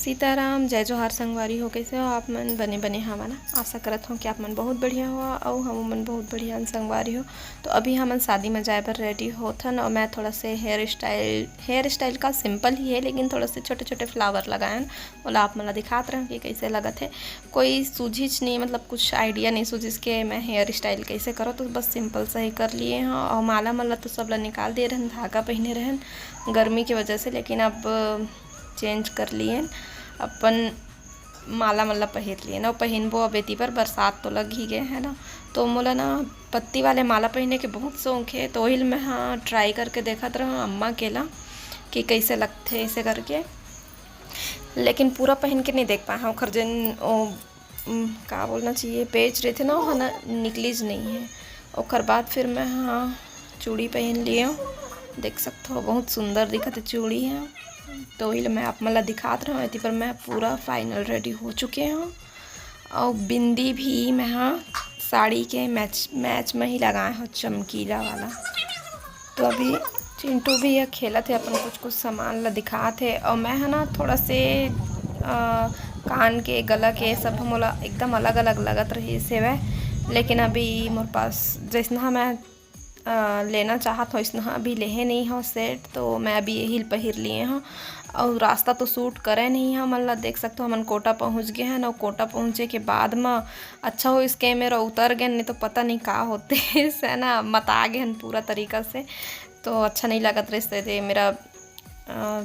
सीताराम जय जोहार संगवारी हो। कैसे हो आप मन? बने बने हवा ना। आशा करत हूँ कि आप मन बहुत बढ़िया हो और हम मन बहुत बढ़िया संगवारी हो। तो अभी हमन शादी में जाए पर रेडी होथन और मैं थोड़ा से हेयर स्टाइल का सिंपल ही है, लेकिन थोड़ा से छोटे छोटे फ्लावर लगाए बोला आप मन दिखात रहे कि कैसे लगत है। कोई सूझिच नहीं, मतलब कुछ आइडिया नहीं सूझिस के मैं हेयर स्टाइल कैसे करो, तो बस सिंपल सा ही कर लिए हैं। और माला मल्ला तो सब ला निकाल दे रहन, धागा पहने रहन गर्मी की वजह से, लेकिन अब चेंज कर लिए अपन माला मल्ला पहन लिए ना। पहनबो अब एती पर बरसात तो लग ही गए है ना, तो मोला ना पत्ती वाले माला पहनने के बहुत शौक है। तो वही मैं हाँ ट्राई करके देखत रहा अम्मा के ला कि कैसे लगते ऐसे करके, लेकिन पूरा पहन के नहीं देख पाया। ओखर जन का बोलना चाहिए पेच रहे थे ना, वो ना निकलीज नहीं है। ओखर बाद फिर मैं हाँ चूड़ी पहन लिए, देख सकते हो बहुत सुंदर दिखत चूड़ी है। तो वही मैं आप मला दिखात रहा हूँ। पर मैं पूरा फाइनल रेडी हो चुके हैं और बिंदी भी मैं हाँ साड़ी के मैच में ही लगाए हो, चमकीला वाला। तो अभी चिंटू भी यह खेला थे, अपन कुछ सामान ला दिखा थे। और मैं है ना थोड़ा से कान के गला के सब मोला एकदम अलग अलग लगत रही से वह, लेकिन अभी मोर पास जैसा मैं लेना चाहत हो इसना अभी लेहे नहीं हो सेट, तो मैं अभी यही पहिर लिए हूँ। और रास्ता तो सूट करे नहीं है मन ला, देख सकते हो हमन कोटा पहुँच गए हैं ना। कोटा पहुँचे के बाद में अच्छा हो इस कैमरा उतर गए, नहीं तो पता नहीं का होते है ना, मता गए हैं पूरा तरीका से। तो अच्छा नहीं लगत रहे थे। मेरा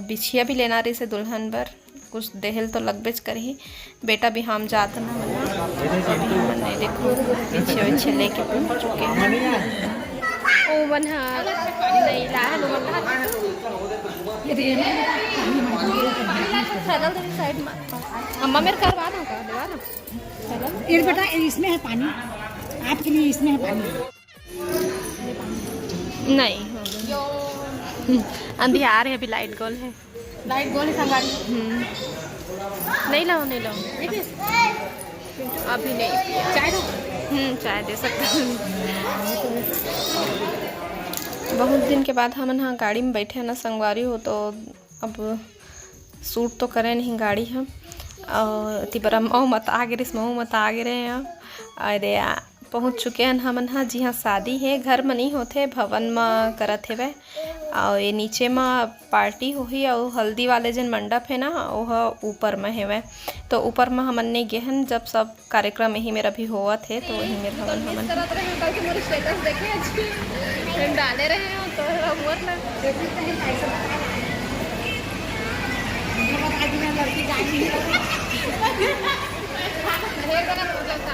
बिछिया भी लेना रही से दुल्हन बर, कुछ देहल तो लगबेच कर ही। बेटा भी हम जाते ना अभी हमने देखो बिछिया विछिया लेके पहुँच चुके हैं। ओ मन नहीं लाया साइड में अम्मा मेरे करवा दो का दवा ना। ये बेटा इसमें है पानी, आपके लिए इसमें है पानी। नहीं अंधियार है, अभी लाइट गोल है। लाइट गोल है संगारी। नहीं लाओ नहीं लाओ अभी नहीं। चाय दो। चाय दे सकते हैं। बहुत दिन के बाद हम हाँ गाड़ी में बैठे हैं ना संगवारी हो, तो अब सूट तो करे नहीं गाड़ी हम। और तिबरा मऊ मत आ गए रहे हैं। अरे पहुँच चुके हैं हमन हाँ। जी हाँ शादी है, घर में नहीं होते भवन में करत है वह। और ये नीचे में पार्टी होही और हल्दी वाले जन मंडप है ना वह ऊपर में है वह। तो ऊपर में हमन ने गए हैं जब सब कार्यक्रम यही मेरा भी हुआ थे, तो वही में हमन डाले रहे हैं।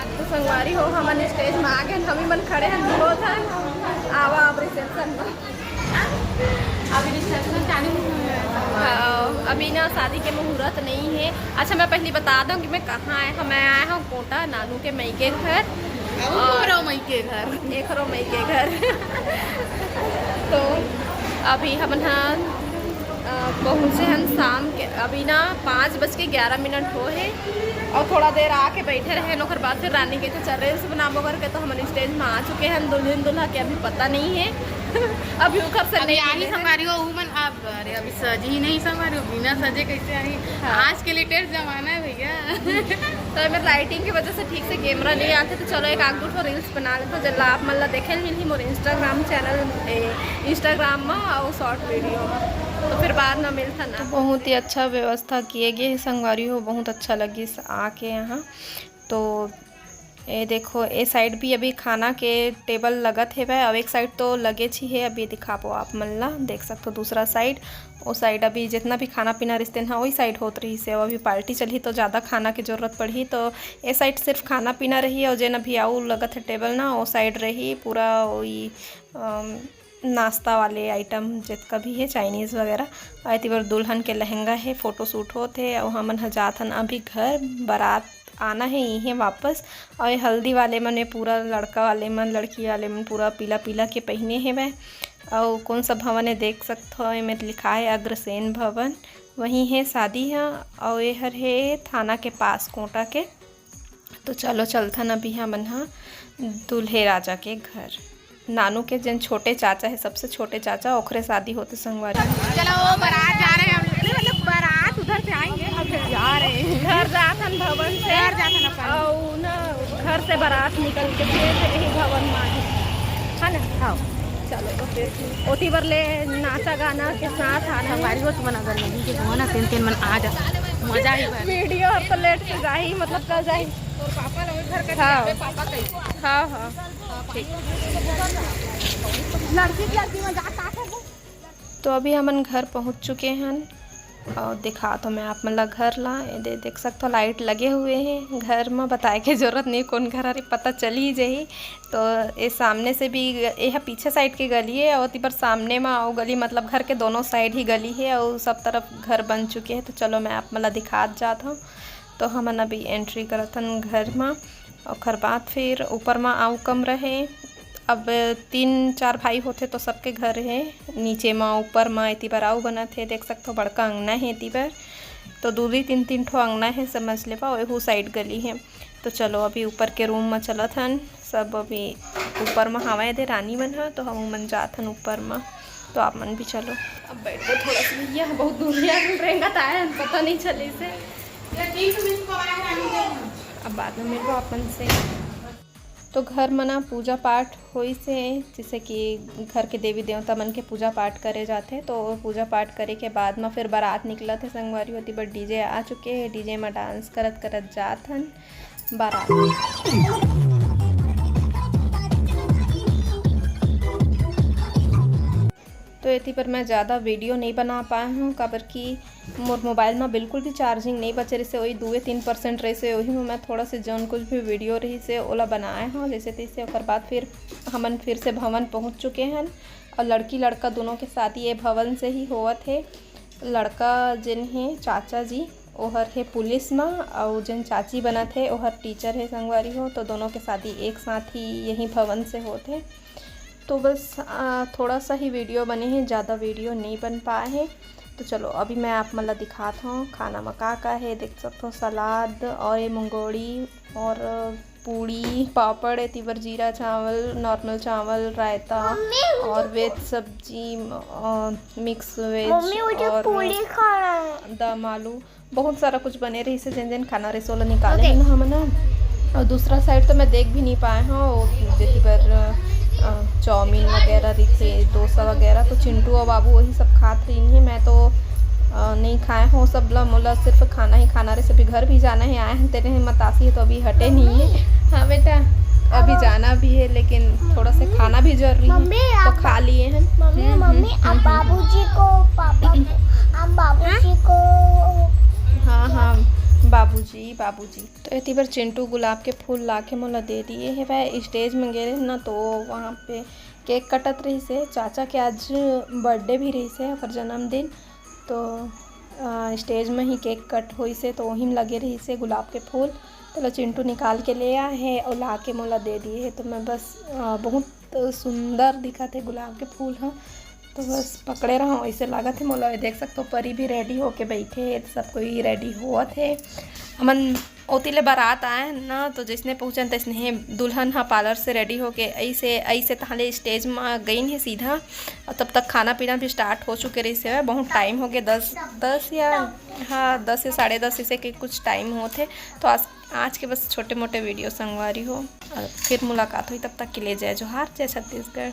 तो संगवारी हो हमन स्टेज में आ गए, हम मन खड़े हैं दो जन। आवा अब रिसेप्शन में अभी रिसेप्शन चालू। अभी ना शादी के मुहूर्त नहीं है। अच्छा मैं पहले बता दूं कि मैं कहाँ आया हूँ। मैं आया हूँ कोटा नानू के मई के घर और मई के घर तो अभी हम हाँ पहुँचे हैं शाम के, अभी ना 5:11 हो है। और थोड़ा देर आके बैठे रहे नौकर बाद फिर रानी के चल रहे से बनाबो करके, तो हम स्टेज में आ चुके हैं। दुल्हन दुल्हा के अभी पता नहीं है अभी उखर से नहीं आई संगारी हो मन आप। अरे अभी सजी ही नहीं संगारी हो, बिना सजे कैसे आई? आज के लेटेस्ट जमाना है भैया। तो मैं लाइटिंग की वजह से ठीक से कैमरा नहीं आते, तो चलो एक आग दो रील्स बना लेते। जल्ला आप मल्ला देखे मिली मोर इंस्टाग्राम चैनल इंस्टाग्राम में और शॉर्ट वीडियो में, तो फिर बाद में मिलता ना। तो बहुत ही अच्छा व्यवस्था किए गए संगवारी हो, बहुत अच्छा लगी आके यहाँ। तो ये देखो ये साइड भी अभी खाना के टेबल लगत है वह, अब एक साइड तो लगे छी है। अभी दिखाबो आप मल्ला देख सकते हो दूसरा साइड। वो साइड अभी जितना भी खाना पीना रिश्ते ना वही साइड होत रही से। अभी पार्टी चली तो ज़्यादा खाना की ज़रूरत पड़ी, तो ये साइड सिर्फ खाना पीना रही। और जन अभी आऊ लगत है टेबल ना वो साइड रही पूरा वही नाश्ता वाले आइटम जितना भी है चाइनीज़ वगैरह। आई बार दुल्हन के लहंगा है, फ़ोटो शूट होते और हमन जाथन अभी घर। बारात आना है यहीं वापस। और हल्दी वाले मन पूरा लड़का वाले मन लड़की वाले मन पूरा पीला पीला के पहने हैं वह। और कौन सा भवन है देख सकते हो, में लिखा है अग्रसेन भवन, वहीं है शादी है। और ये हर है थाना के पास कोटा के। तो चलो चलथन अभी हम हाँ दूल्हे राजा के घर। नानू के जन छोटे चाचा है, सबसे छोटे चाचा, ओखरे शादी होते संगवारी। चलो वो बारात जा रहे हैं, मतलब बारात उधर से आएंगे। जा रहे हैं घर जाथन भवन से घर जाथन अपन और ना घर से बारात निकल के फिर यही भवन में आए है ना। हाँ चलो तो फिर ओती बर ले नाचा गाना के साथ आना संगवारी हो तुमन अगर नहीं के हो ना तीन मन आ जा मजा ही बा वीडियो अब तो लेट से जाही मतलब कल जाही और पापा लोग घर का हाँ। पापा कैसे हाँ हाँ ठीक। लड़की में जाता है तो अभी हमन घर पहुंच चुके हैं और दिखा तो मैं आप मतलब घर ला ये देख सकते हो लाइट लगे हुए हैं घर में बताए के जरूरत नहीं कौन घर अरे पता चल ही जाही। तो ये सामने से भी यह पीछे साइड की गली है और पर सामने में आओ गली मतलब घर के दोनों साइड ही गली है और सब तरफ घर बन चुके हैं। तो चलो मैं आप मतलब दिखा जाता हूँ। तो हमन अभी एंट्री करतन घर में और बाद फिर ऊपर में आऊ कम रहे। अब 3-4 भाई होते तो सबके घर है नीचे में ऊपर में इति बार आऊ बना थे देख सकते हो बड़का अंगना है इति बार तो 2-3 ठो अंगना है समझ ले पाओ वो साइड गली है। तो चलो अभी ऊपर के रूम में चलत हन सब अभी ऊपर में हवा दे रानी मन है तो हम मन जात हन ऊपर में। तो आप मन भी चलो अब बैठो थोड़ा सा भैया बहुत दूर रेंगत आए पता नहीं चले से अब बाद में मिलो अपन से। तो घर मना पूजा पाठ होई से जैसे कि घर के देवी देवता मन के पूजा पाठ करे जाते तो पूजा पाठ करे के बाद में फिर बारात निकला थे संगवारी होती बट डीजे आ चुके हैं डीजे में डांस करत करत जात हन बारात। तो इसी पर मैं ज़्यादा वीडियो नहीं बना पाया हूँ काबर कि मोर मोबाइल में बिल्कुल भी चार्जिंग नहीं बचे रही से वही 2-3% रही से वही में मैं थोड़ा से जौन कुछ भी वीडियो रही से ओला बनाए हूँ जैसे तैसे और बाद फिर हमन फिर से भवन पहुँच चुके हैं और लड़की लड़का दोनों के शादी ये भवन से ही हुआ थे। लड़का जिन है चाचा जी ओहर है पुलिस में और जिन चाची बना थे ओहर टीचर है संगवारी हो तो दोनों के शादी एक साथ ही यही भवन से होते। तो बस थोड़ा सा ही वीडियो बने हैं ज़्यादा वीडियो नहीं बन पाए हैं। तो चलो अभी मैं आप मतलब दिखाता हूँ खाना में का है देख सकते हो सलाद और ये मंगोड़ी और पूड़ी पापड़ तिवर जीरा चावल नॉर्मल चावल रायता और वेज सब्जी मिक्स वेज और दम आलू बहुत सारा कुछ बने रही से जिन जिन खाना रेसोला निकाले हैं हम ना। और दूसरा साइड तो मैं देख भी नहीं पाए हूँ जैसे पर चाउमीन वगैरह दिखे डोसा वगैरह तो चिंटू और बाबू वही सब खात रही है मैं तो नहीं खाए हूँ सब मोला सिर्फ खाना ही खाना रहे सभी घर भी जाना है आए हैं तेरे मतासी है तो अभी हटे नहीं है। हाँ बेटा अभी जाना भी है लेकिन थोड़ा से खाना भी जरूरी है तो खा लिए हैं। मम्मी अब बाबूजी को पापा अब बाबूजी को हाँ बाबूजी तो इतनी बार चिंटू गुलाब के फूल ला के मोला दे दिए है भाई स्टेज में गए ना तो वहाँ पे केक कटत रही से चाचा के आज बर्थडे भी रही से और जन्मदिन तो स्टेज में ही केक कट हुई से तो वहीं लगे रही से गुलाब के फूल तो चिंटू निकाल के ले आए है और ला के मोला दे दिए है। तो मैं बस बहुत सुंदर दिखा थे गुलाब के फूल हाँ तो बस पकड़े रहा हूँ ऐसे लगा थे मोला देख सकते हो परी भी रेडी होके बैठे सब कोई रेडी हुआ थे। हमन ओतीले बारात आए ना तो जिसने पहुँचन तैसने दुल्हन हाँ पार्लर से रेडी होके ऐसे तहाले स्टेज में गई है सीधा और तब तक खाना पीना भी स्टार्ट हो चुके रही से बहुत टाइम हो गया 10 या 10:30 ऐसे के कुछ टाइम होते। तो आज के बस छोटे मोटे वीडियो संगवारी हो और फिर मुलाकात हुई तब तक के लिए जय जोहार जय छत्तीसगढ़।